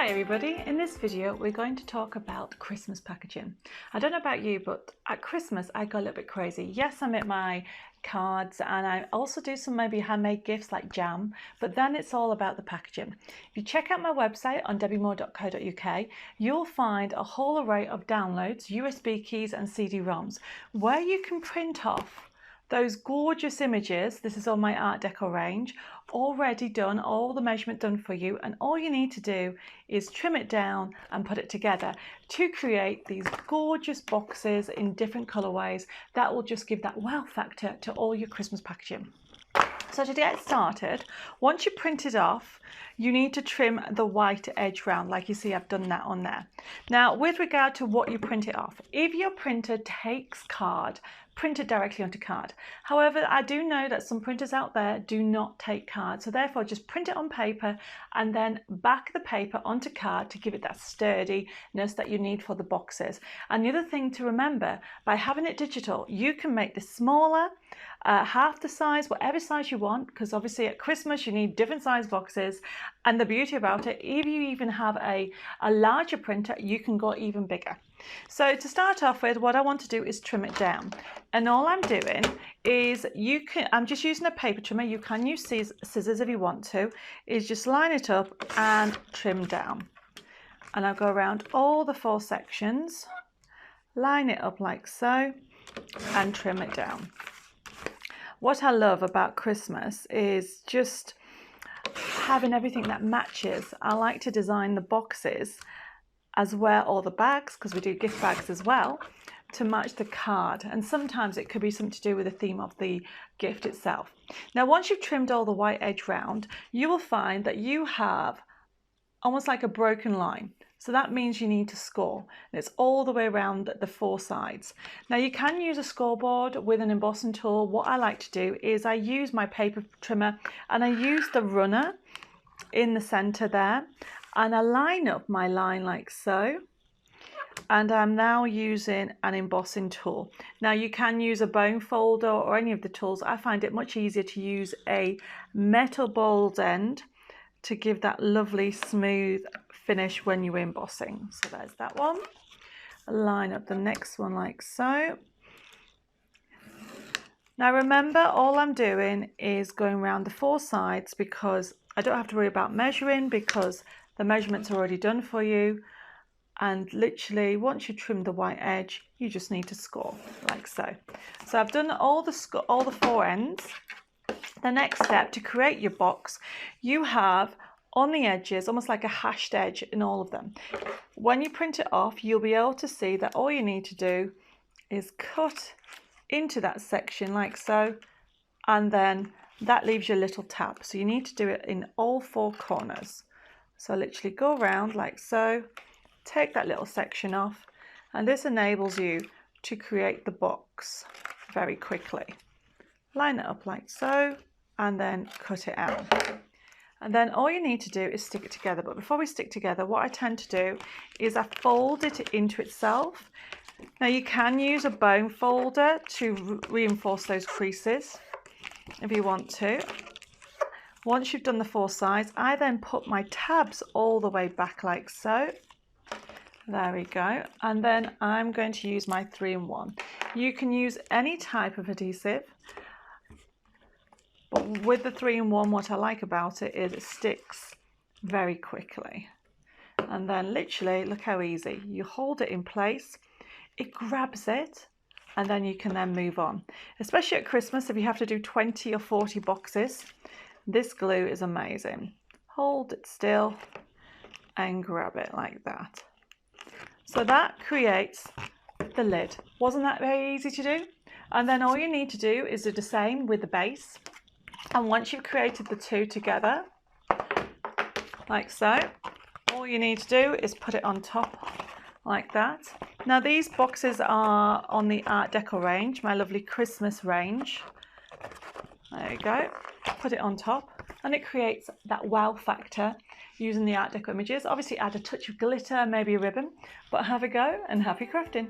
Hi everybody, in this video we're going to talk about Christmas packaging. I don't know about you, but at Christmas I go a little bit crazy. Yes, I make my cards and I also do some maybe handmade gifts like jam, but then it's all about the packaging. If you check out my website on debbimore.co.uk, you'll find a whole array of downloads, USB keys and CD-ROMs where you can print off those gorgeous images. This is on my Art Deco range, already done, all the measurement done for you, and all you need to do is trim it down and put it together to create these gorgeous boxes in different colorways that will just give that wow factor to all your Christmas packaging. So to get started, once you print it off, you need to trim the white edge round, like you see I've done that on there. Now with regard to what you print it off, if your printer takes card, print it directly onto card. However, I do know that some printers out there do not take card, so therefore just print it on paper and then back the paper onto card to give it that sturdiness that you need for the boxes. And the other thing to remember, by having it digital, you can make this smaller, half the size, whatever size you want, because obviously at Christmas you need different size boxes. And the beauty about it, if you even have a larger printer, you can go even bigger. So to start off with, what I want to do is trim it down. And all I'm doing is, I'm just using a paper trimmer. You can use scissors if you want to, is just line it up and trim down. And I'll go around all the 4 sections, line it up like so, and trim it down. What I love about Christmas is just having everything that matches. I like to design the boxes as well, or the bags, because we do gift bags as well, to match the card. And sometimes it could be something to do with the theme of the gift itself. Now once you've trimmed all the white edge round, you will find that you have almost like a broken line. So that means you need to score. And it's all the way around the 4 sides. Now you can use a scoreboard with an embossing tool. What I like to do is I use my paper trimmer and I use the runner in the center there, and I line up my line like so. And I'm now using an embossing tool. Now you can use a bone folder or any of the tools. I find it much easier to use a metal bowled end to give that lovely smooth finish when you're embossing. So there's that one. Line up the next one like so. Now remember, all I'm doing is going around the 4 sides, because I don't have to worry about measuring, because the measurement's already done for you. And literally once you trim the white edge, you just need to score like so. So I've done all the 4 ends. The next step, to create your box, you have on the edges almost like a hashed edge in all of them. When you print it off, you'll be able to see that all you need to do is cut into that section like so, and then that leaves you a little tab. So you need to do it in all 4 corners. So literally go around like so, take that little section off, and this enables you to create the box very quickly. Line it up like so, and then cut it out. And then all you need to do is stick it together. But before we stick together, what I tend to do is I fold it into itself. Now you can use a bone folder to reinforce those creases if you want to. Once you've done the 4 sides, I then put my tabs all the way back like so. There we go. And then I'm going to use my 3-in-1. You can use any type of adhesive, but with the 3-in-1, what I like about it is it sticks very quickly. And then literally, look how easy. You hold it in place, it grabs it, and then you can then move on. Especially at Christmas, if you have to do 20 or 40 boxes, this glue is amazing. Hold it still and grab it like that. So that creates the lid. Wasn't that very easy to do? And then all you need to do is do the same with the base. And once you've created the 2 together, like so, all you need to do is put it on top like that. Now these boxes are on the Art Deco range, my lovely Christmas range. There you go. Put it on top, and it creates that wow factor using the Art Deco images. Obviously add a touch of glitter, maybe a ribbon, but have a go and happy crafting.